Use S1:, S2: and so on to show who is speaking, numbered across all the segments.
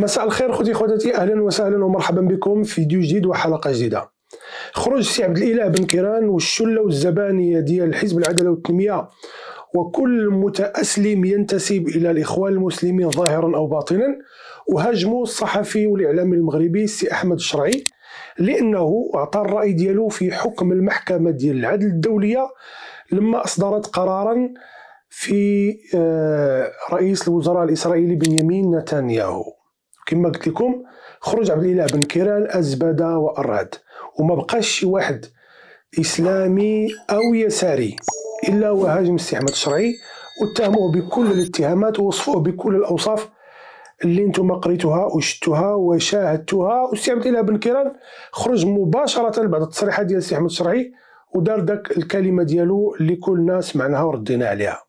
S1: مساء الخير خوتي خواتاتي، اهلا وسهلا ومرحبا بكم في فيديو جديد وحلقه جديده. خروج سي عبد الاله بن كيران والشله والزبانيه ديال حزب العداله والتنميه وكل متأسلم ينتسب الى الاخوان المسلمين ظاهرا او باطنا، وهاجموا الصحفي والاعلامي المغربي سي احمد الشرعي لانه اعطى الراي ديالو في حكم المحكمه ديال العدل الدوليه لما اصدرت قرارا في رئيس الوزراء الاسرائيلي بنيامين نتنياهو. كما قلت لكم، خروج عبد الاله بن كيران ازبد واراد، وما بقاش شي واحد اسلامي او يساري الا وهاجم السي احمد الشرعي واتهموه بكل الاتهامات ووصفوه بكل الاوصاف اللي انتم قريتوها وشفتوها وشاهدتوها. والسي عبد الاله بن كيران خرج مباشره بعد التصريحات ديال السي احمد الشرعي ودار داك الكلمه ديالو اللي كل الناس سمعناها وردينا عليها،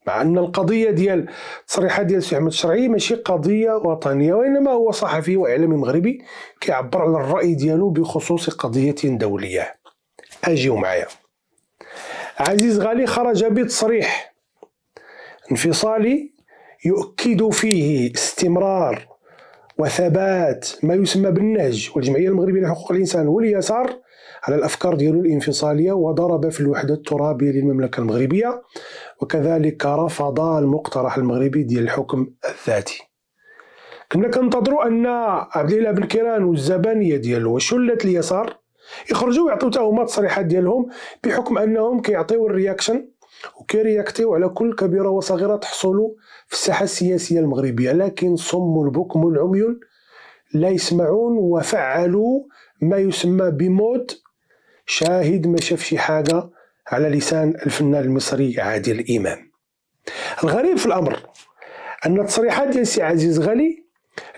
S1: مع ان القضيه ديال التصريحات ديال السي احمد الشرعي ماشي قضيه وطنيه، وانما هو صحفي واعلامي مغربي كيعبر على الراي ديالو بخصوص قضيه دوليه. اجيو معايا. عزيز غالي خرج بتصريح انفصالي يؤكد فيه استمرار وثبات ما يسمى بالنهج والجمعيه المغربيه لحقوق الانسان واليسار على الافكار ديالو الانفصاليه، وضرب في الوحده الترابيه للمملكه المغربيه، وكذلك رفض المقترح المغربي ديال الحكم الذاتي. كنا كننتظروا ان عبد الاله بن كيران والزبانيه ديالو وشله اليسار يخرجوا ويعطيو حتى هما التصريحات ديالهم بحكم انهم كيعطيو الرياكشن وكيرياكتيو على كل كبيره وصغيره تحصل في الساحه السياسيه المغربيه، لكن صم البكم العمي لا يسمعون وفعلوا ما يسمى بمود شاهد ما شاف شي حاجه على لسان الفنان المصري عادل امام. الغريب في الامر ان التصريحات ديال السي عزيز غالي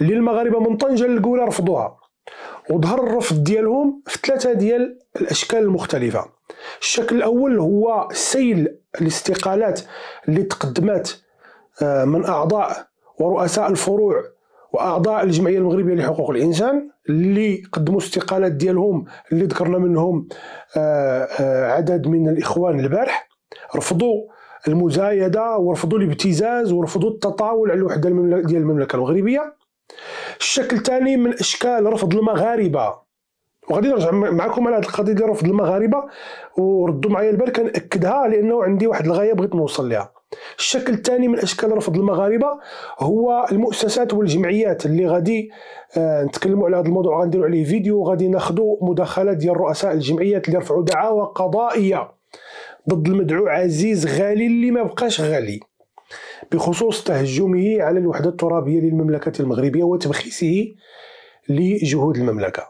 S1: اللي المغاربه من طنجه للقويره رفضوها، وظهر الرفض ديالهم في ثلاثه ديال الاشكال المختلفه. الشكل الاول هو سيل الاستقالات اللي تقدمت من اعضاء ورؤساء الفروع واعضاء الجمعيه المغربيه لحقوق الانسان اللي قدموا استقالات ديالهم، اللي ذكرنا منهم عدد من الاخوان البارح. رفضوا المزايده ورفضوا الابتزاز ورفضوا التطاول على الوحده ديال المملكه المغربيه. الشكل الثاني من اشكال رفض المغاربه، وغادي نرجع معكم على هذه القضيه ديال رفض المغاربه وردوا معايا البال كنأكدها لانه عندي واحد الغايه بغيت نوصل لها. الشكل الثاني من اشكال رفض المغاربه هو المؤسسات والجمعيات اللي غادي نتكلموا على هذا الموضوع، غنديروا عليه فيديو وغادي ناخذوا مداخلات ديال رؤساء الجمعيات اللي رفعوا دعاوى قضائيه ضد المدعو عزيز غالي اللي ما بقاش غالي بخصوص تهجمه على الوحده الترابيه للمملكه المغربيه وتبخيسه لجهود المملكه.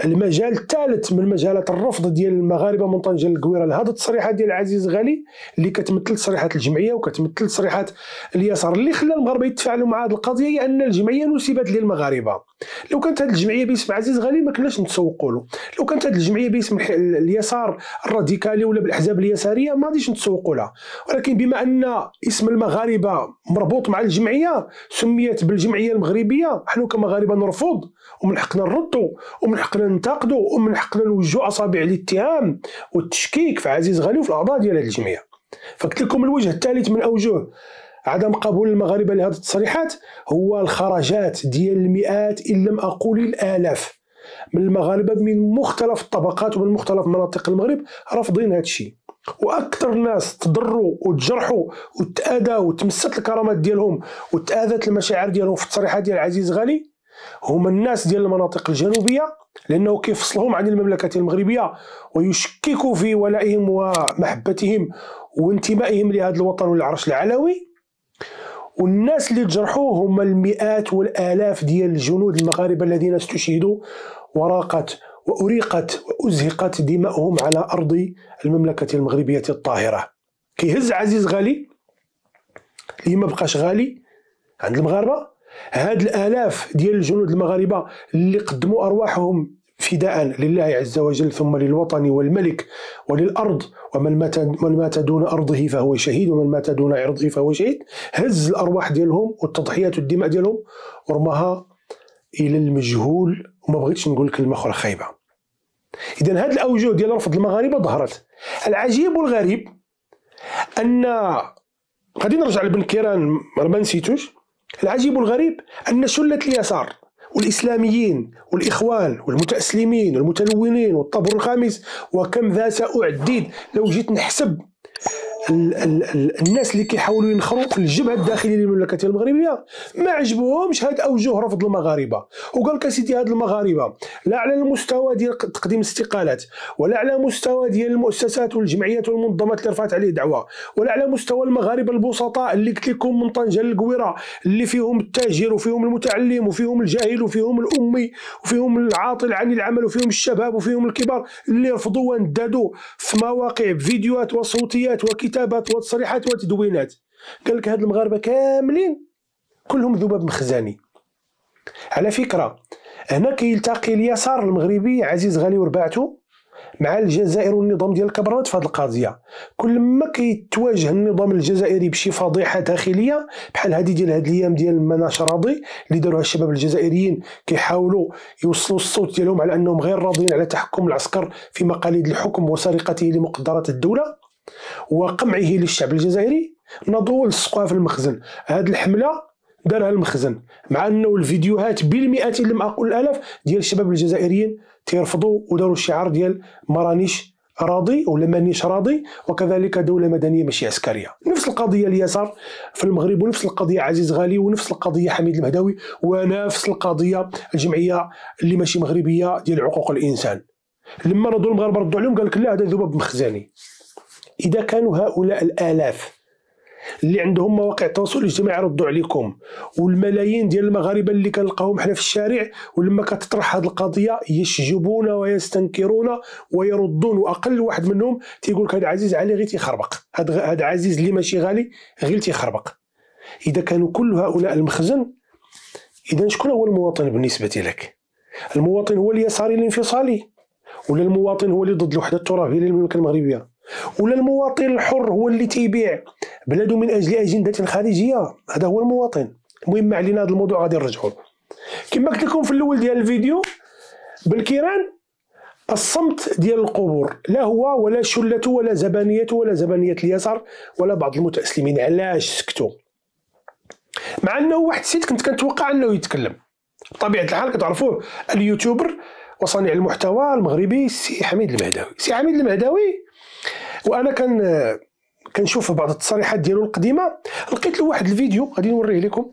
S1: المجال الثالث من مجالات الرفض ديال المغاربه من طنجه للقويره لهذه التصريحات ديال عزيز غالي اللي كتمثل تصريحات الجمعيه وكتمثل تصريحات اليسار، اللي خلى المغاربه يتفاعلوا مع هذه القضيه هي ان الجمعيه نسبت للمغاربه. لو كانت هذه الجمعيه باسم عزيز غالي ما كناش نتسوقوا له، لو كانت هذه الجمعيه باسم اليسار الراديكالي ولا بالاحزاب اليساريه ما غاديش نتسوقوا لها، ولكن بما ان اسم المغاربه مربوط مع الجمعيه سميت بالجمعيه المغربيه، حنا كمغاربه نرفض ومن حقنا نردوا ومن حقنا ننتقدوا ومن حقنا نوجهوا اصابع الاتهام والتشكيك في عزيز غالي وفي الاعضاء ديال هذه الجمعيه. فقلت لكم الوجه الثالث من اوجه عدم قبول المغاربه لهذه التصريحات هو الخرجات ديال المئات ان لم اقول الالاف من المغاربه من مختلف الطبقات ومن مختلف مناطق المغرب رافضين هذا الشيء، واكثر ناس تضروا وتجرحوا وتاذوا وتمست الكرامات ديالهم وتاذت المشاعر ديالهم في التصريحات ديال عزيز غالي هما الناس ديال المناطق الجنوبيه، لانه كيفصلهم عن المملكه المغربيه ويشككوا في ولائهم ومحبتهم وانتمائهم لهذا الوطن والعرش العلوي. والناس اللي تجرحوا هما المئات والالاف ديال الجنود المغاربه الذين استشهدوا وراقت واريقت وازهقت دماؤهم على ارض المملكه المغربيه الطاهره. كيهز عزيز غالي اللي ما بقاش غالي عند المغاربه هاد الالاف ديال الجنود المغاربه اللي قدموا ارواحهم فداء لله عز وجل ثم للوطن والملك وللارض، ومن مات دون ارضه فهو شهيد ومن مات دون عرضه فهو شهيد. هز الارواح ديالهم والتضحيات والدماء ديالهم ورماها الى المجهول، وما بغيتش نقول كلمه اخرى خايبه. اذا هاد الاوجه ديال رفض المغاربه ظهرت. العجيب والغريب ان غادي نرجع لبن كيران ما نسيتوش، العجيب الغريب أن شلة اليسار والإسلاميين والإخوان والمتأسلمين والمتلونين والطبر الخامس وكم ذا سأعدد لو جيت نحسب الناس اللي كيحاولوا ينخروا في الجبهه الداخليه للمملكه المغربيه ما عجبوهمش هاد اوجه رفض المغاربه. وقال لك سيدي هاد المغاربه لا على المستوى ديال تقديم الاستقالات، ولا على مستوى ديال المؤسسات والجمعيات والمنظمات اللي رفعت عليه دعوه، ولا على مستوى المغاربه البسطاء اللي قلت لكم من طنجه للقويره، اللي فيهم التاجر وفيهم المتعلم وفيهم الجاهل وفيهم الامي وفيهم العاطل عن العمل وفيهم الشباب وفيهم الكبار اللي رفضوا وانددوا في مواقع بفيديوهات وصوتيات وكتابات وتصريحات وتدوينات. قال لك هاد المغاربه كاملين كلهم ذباب مخزاني. على فكره هنا كيلتقي اليسار المغربي عزيز غالي ورباعته مع الجزائر والنظام ديال الكبرات في هذه القضيه. كل ما كيتواجه النظام الجزائري بشي فضيحه داخليه بحال هذه ديال هاد الايام ديال المناش راضي اللي داروها الشباب الجزائريين كيحاولوا يوصلوا الصوت ديالهم على انهم غير راضيين على تحكم العسكر في مقاليد الحكم وسرقته لمقدرات الدوله وقمعه للشعب الجزائري، نضوا لصقوها في المخزن. هذه الحمله دارها المخزن، مع انه الفيديوهات بالمئات لم اقل الالاف ديال الشباب الجزائريين تيرفضوا وداروا الشعار ديال ما رانيش راضي ولا مانيش راضي، وكذلك دوله مدنيه ماشي عسكريه. نفس القضيه اليسار في المغرب، ونفس القضيه عزيز غالي، ونفس القضيه حميد المهداوي، ونفس القضيه الجمعيه اللي ماشي مغربيه ديال حقوق الانسان. لما نضوا المغاربه ردوا عليهم قال لك لا هذا ذباب مخزني. إذا كانوا هؤلاء الآلاف اللي عندهم مواقع التواصل الاجتماعي ردوا عليكم، والملايين ديال المغاربة اللي كنلقاهم حنا في الشارع ولما كتطرح هذه القضية يشجبون ويستنكرون ويردون، وأقل واحد منهم تيقول لك هذا عزيز علي غير تيخربق، هذا عزيز اللي ماشي غالي غير تيخربق. إذا كانوا كل هؤلاء المخزن، إذا شكون هو المواطن بالنسبة لك؟ المواطن هو اليساري الانفصالي، ولا المواطن هو اللي ضد الوحدة الترابية للمملكة المغربية، ولا المواطن الحر هو اللي تيبيع بلده من اجل اجنده خارجيه؟ هذا هو المواطن. المهم ما علينا، هذا الموضوع غادي نرجعوا. كما قلت لكم في الاول ديال الفيديو، بالكيران الصمت ديال القبور، لا هو ولا شلته ولا زبانيته ولا زبانيه اليسار ولا بعض المتاسلمين. علاش سكتوا؟ مع انه واحد السيد كنت كنتوقع انه يتكلم. بطبيعه الحال كتعرفوه اليوتيوبر وصانع المحتوى المغربي السي حميد المهداوي. السي حميد المهداوي وانا كنشوف بعض التصريحات ديالو القديمه، لقيت له واحد الفيديو غادي نوريه لكم.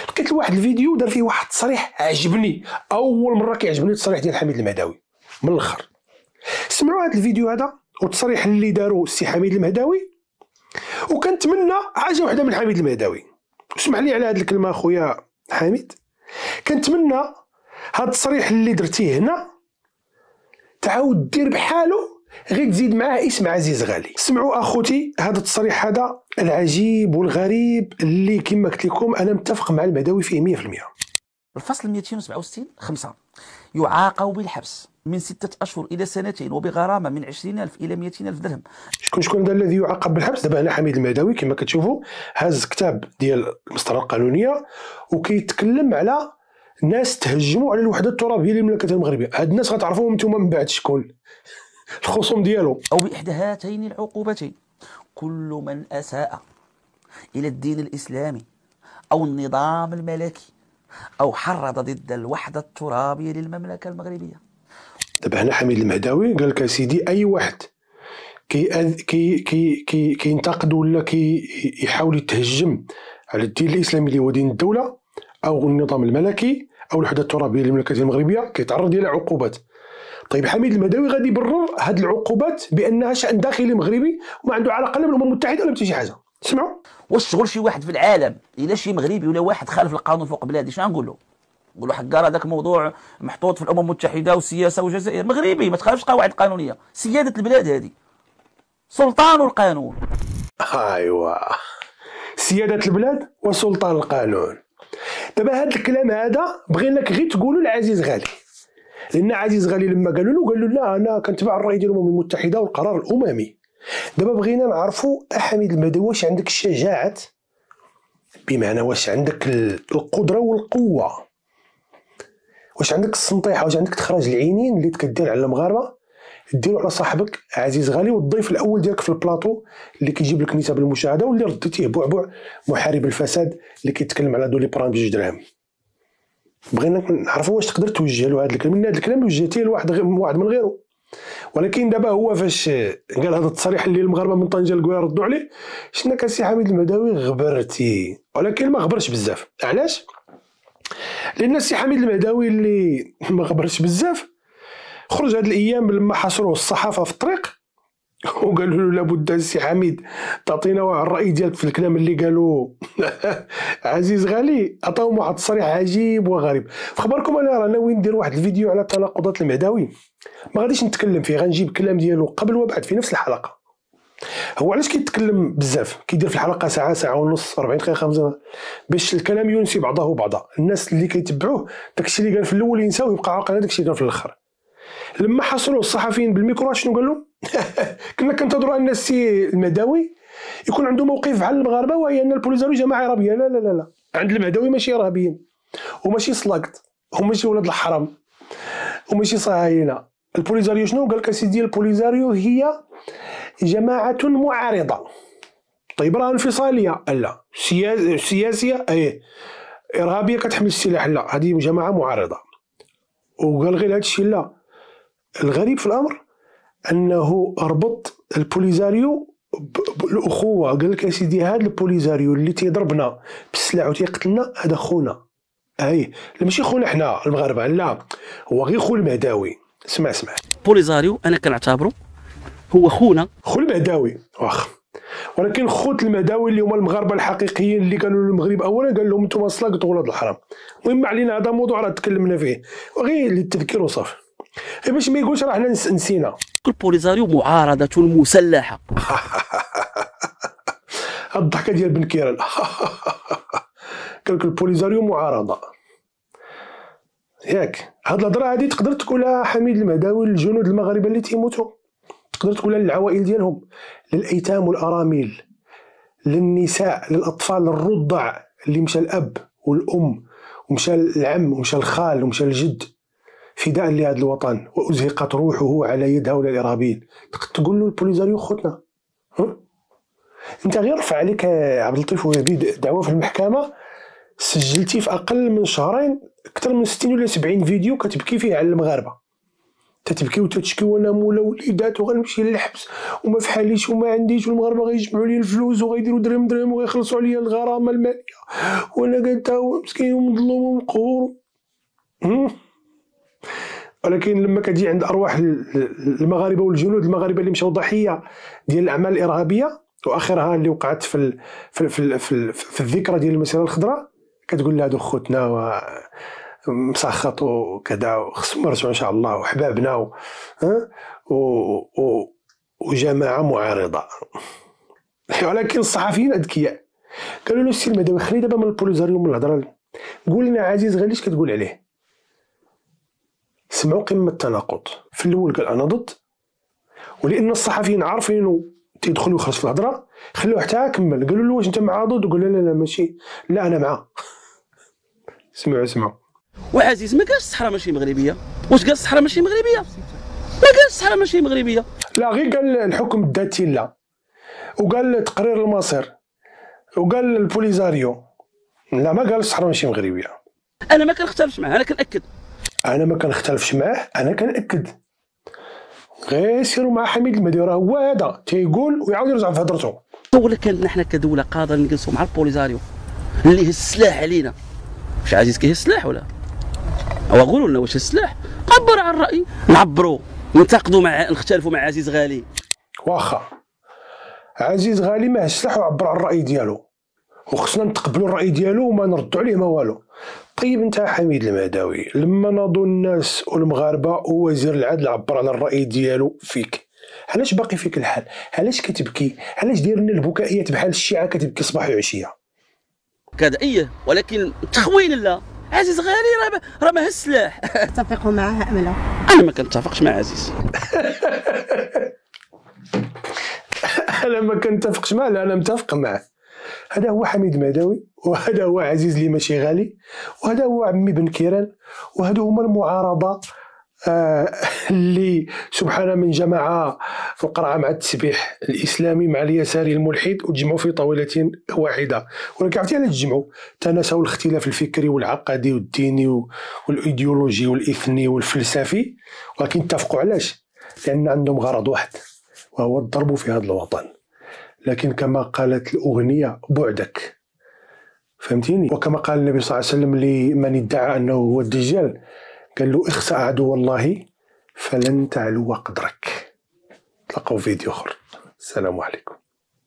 S1: لقيت له واحد الفيديو دار فيه واحد التصريح عجبني، اول مره كيعجبني التصريح ديال حميد المهداوي من الاخر. سمعوا هذا الفيديو هذا والتصريح اللي داروا السي حميد المهداوي، وكنتمنى حاجه وحده من حميد المهداوي. اسمح لي على هذه الكلمه اخويا حميد، كنتمنى هذا التصريح اللي درتيه هنا تعاود دير بحاله، غير تزيد معاه اسم عزيز غالي. سمعوا اخوتي هذا التصريح هذا العجيب والغريب اللي كما قلت لكم انا متفق مع المهداوي فيه 100%.
S2: الفصل 267 5 يعاقب بالحبس من 6 أشهر إلى 2 سنين وبغرامة من 20,000 إلى 200,000 درهم.
S1: شكون هذا الذي يعاقب بالحبس؟ دابا هنا حميد المهداوي كما كتشوفوا هاز كتاب ديال المسطره القانونيه وكيتكلم على ناس تهجموا على الوحده الترابيه للمملكه المغربيه. هاد الناس غتعرفوهم نتوما من بعد شكون الخصوم ديالو.
S2: أو بإحدى هاتين العقوبتين: كل من أساء إلى الدين الإسلامي أو النظام الملكي أو حرض ضد الوحدة الترابية للمملكة المغربية.
S1: دابا هنا حميد المهداوي قال لك سيدي أي واحد كينتقد ولا كيحاول يتهجم على الدين الإسلامي اللي هو دين الدولة أو النظام الملكي أو الوحدة الترابية للمملكة المغربية كيتعرض إلى عقوبات. طيب حميد المهداوي غادي يبرر هذه العقوبات بانها شان داخلي مغربي وما عنده علاقه لا بالامم المتحده ولا بحتى شي حاجه. سمعوا
S2: واش شغل شي واحد في العالم الا شي مغربي ولا واحد خالف القانون فوق بلادي شنو نقول له؟ نقول له حكار هذاك موضوع محطوط في الامم المتحده والسياسه والجزائر. مغربي ما تخالفش قواعد قانونيه، سياده البلاد هذه، سلطان القانون.
S1: ايوا سياده البلاد وسلطان القانون. دابا هذا الكلام هذا بغيناك غير تقولوا لعزيز غالي، لان عزيز غالي لما قالوا له لا انا كنتبع الراي ديال الامم المتحده والقرار الاممي. دابا بغينا نعرفوا حميد المهداوي واش عندك الشجاعه، بمعنى واش عندك القدره والقوه، واش عندك السنطيحه، واش عندك تخرج العينين اللي تكدير على المغاربه ديرو على صاحبك عزيز غالي والضيف الاول ديالك في البلاطو اللي كيجيب لك نسب المشاهده واللي رديتيه بعبع محارب الفساد اللي كيتكلم على دولي برام بجوج دراهم. بغينا نعرفوا واش تقدر توجه له هذا الكلام، لان هذا الكلام وجهتيه لواحد واحد من غيره. ولكن دابا هو فاش قال هذا التصريح اللي المغاربه من طنجه الكويه ردوا عليه، شنا كان سي حميد المهداوي غبرتي، ولكن ما غبرش بزاف. علاش؟ لان السي حميد المهداوي اللي ما غبرش بزاف خرج هاد الايام لما حاصروه الصحافه في الطريق وقالوا له لابد السي حميد تعطينا الراي ديالك في الكلام اللي قالوا عزيز غالي. عطاهم واحد التصريح عجيب وغريب. فخبركم انا راه ناوي ندير واحد الفيديو على تناقضات المهداوي، ما غاديش نتكلم فيه، غنجيب الكلام ديالو قبل وبعد في نفس الحلقه. هو علاش كيتكلم بزاف، كيدير في الحلقه ساعه، ساعه ونص، 40 دقيقه، 5 باش الكلام ينسي بعضه بعضا. الناس اللي كيتبعوه داكشي اللي قال في الاول ينساو ويبقى عاقل هذاك الشيء اللي قال في الاخر. لما حصلوا الصحفيين بالميكرو شنو قال لهم؟ كنا كنتظروا ان السي المهداوي يكون عنده موقف على المغاربه، وهي ان البوليزاريو جماعه ارهابيه. لا لا لا لا، عند المهداوي ماشي ارهابيين وماشي سلاقط وماشي ولاد الحرام وماشي صهاينه. البوليزاريو شنو قال لك سيدي؟ البوليزاريو هي جماعه معارضه. طيب راه انفصاليه؟ لا. سياسيه؟ ايه. ارهابيه كتحمل السلاح؟ لا، هذه جماعه معارضه. وقال غير هذا الشيء؟ لا. الغريب في الامر انه ربط البوليزاريو بالاخوه. قال لك يا سيدي هذا البوليزاريو اللي تيضربنا بالسلاح وتيقتلنا هذا خونا. اي ماشي خونا حنا المغاربه، لا، هو غير خو المهداوي. اسمع
S2: بوليزاريو انا كنعتبره هو خونا،
S1: خو المهداوي واخا، ولكن خوت المهداوي اللي هما المغاربه الحقيقيين اللي قالوا للمغرب اولا قال لهم انتم سلاقط ولاد الحرام. المهم علينا هذا موضوع راه تكلمنا فيه وغير للتذكير وصافي، باش ما يقولش راه حنا نسينا.
S2: البوليزاريو معارضه مسلحه.
S1: الضحكه ديال بن كيران. قال لك البوليزاريو معارضه ياك. هاد الهضره هادي تقدر تقولها حميد المهداوي للجنود المغاربه اللي تيموتوا، تقدر تقولها للعوائل ديالهم، للايتام والارامل، للنساء، للاطفال، للرضع اللي مشى الاب والام ومشى العم ومشى الخال ومشى الجد فداء لهذا الوطن وازهقت روحه على يد هؤلاء الارهابيين. تقول له البوليزاريو خوتنا؟ انت غير رفع عليك عبد اللطيف ويزيد دعوه في المحكمه، سجلتي في اقل من شهرين اكثر من 60 ولا 70 فيديو كتبكي فيه على المغاربه، تتبكي وتشكي وانا مولا وليدات وغنمشي للحبس وما فحاليش وما عنديش والمغاربه غيجمعوا لي الفلوس وغيديروا درهم درهم وغيخلصوا عليا الغرامه الماليه وانا قلت مسكين ومظلوم ومقهور. ولكن لما كتجي عند ارواح المغاربه والجنود المغاربه اللي مشاو ضحيه ديال الاعمال الارهابيه واخرها اللي وقعت في الذكرى ديال المسيره الخضراء، كتقول لها هادو خوتنا ومسخط وكذا وخصهم نرجعوا ان شاء الله وحبابنا وجماعه معارضه. ولكن الصحفيين اذكياء قالوا له السي المهداوي خلي دابا من البوليزاريو من الهضره، قول لنا عزيز غالي اش كتقول عليه. سمعوا قمه التناقض. في الاول قال انا ضد، ولان الصحفيين عارفينه تيدخل ويخرج في الهضره خلوه حتى كمل. قالوا له واش انت مع ضد؟ وقال لا لا لا ماشي، لا انا معاه. سمعوا
S2: وعزيز ما قالش الصحراء ماشي مغربيه. واش قال الصحراء ماشي مغربيه؟ ما قالش الصحراء ماشي مغربيه.
S1: لا غير قال الحكم الذاتي لا، وقال تقرير المصير، وقال البوليزاريو لا، ما قال الصحراء ماشي مغربيه.
S2: انا ما كنختلفش معاه، انا كنأكد.
S1: انا ما كنختلفش معاه، انا كنأكد. غير سيروا مع حميد المهداوي راه هو هذا تيقول ويعاود يرجع في هضرته.
S2: ولا كانت حنا كدوله قادر نجلسوا مع البوليزاريو اللي هز السلاح علينا. واش عزيز كيهز السلاح ولا؟ او قولوا لنا واش السلاح؟ عبر عن الراي، نعبروا، ننتقدوا نختلفوا مع عزيز غالي.
S1: واخا عزيز غالي ما هز السلاح وعبر عن الراي ديالو، وخصنا نتقبلوا الراي ديالو وما نردوا عليه ما والو. طيب انت حميد المهداوي لما ناضوا الناس والمغاربه ووزير العدل عبر على الراي ديالو فيك، علاش باقي فيك الحال؟ علاش كتبكي؟ علاش داير لنا البكائيات بحال الشيعه كتبكي صباح وعشيه؟
S2: كذا ايه، ولكن تخوين لا. عزيز غالي راه ما هز السلاح.
S3: تتفقوا معها ام لا؟
S2: انا ما كنتفقش مع عزيز.
S1: انا ما كنتفقش معاه، لا انا متفق معاه. هذا هو حميد المهداوي، وهذا هو عزيز اللي ماشي غالي، وهذا هو عمي بن كيران، وهذو هما المعارضه اللي سبحان من جمع القرعة مع التسبيح الإسلامي مع اليساري الملحد وتجمعوا في طاولة واحدة. ولكن عرفتي علاش تجمعوا؟ تناسوا الاختلاف الفكري والعقدي والديني والإيديولوجي والإثني والفلسفي، ولكن اتفقوا. علاش؟ لأن عندهم غرض واحد وهو الضرب في هذا الوطن. لكن كما قالت الأغنية بعدك، فهمتيني؟ وكما قال النبي صلى الله عليه وسلم لمن ادعى أنه هو الدجال، قال له اخسأ عدو الله فلن تعلو قدرك. تلقوا فيديو آخر. السلام عليكم.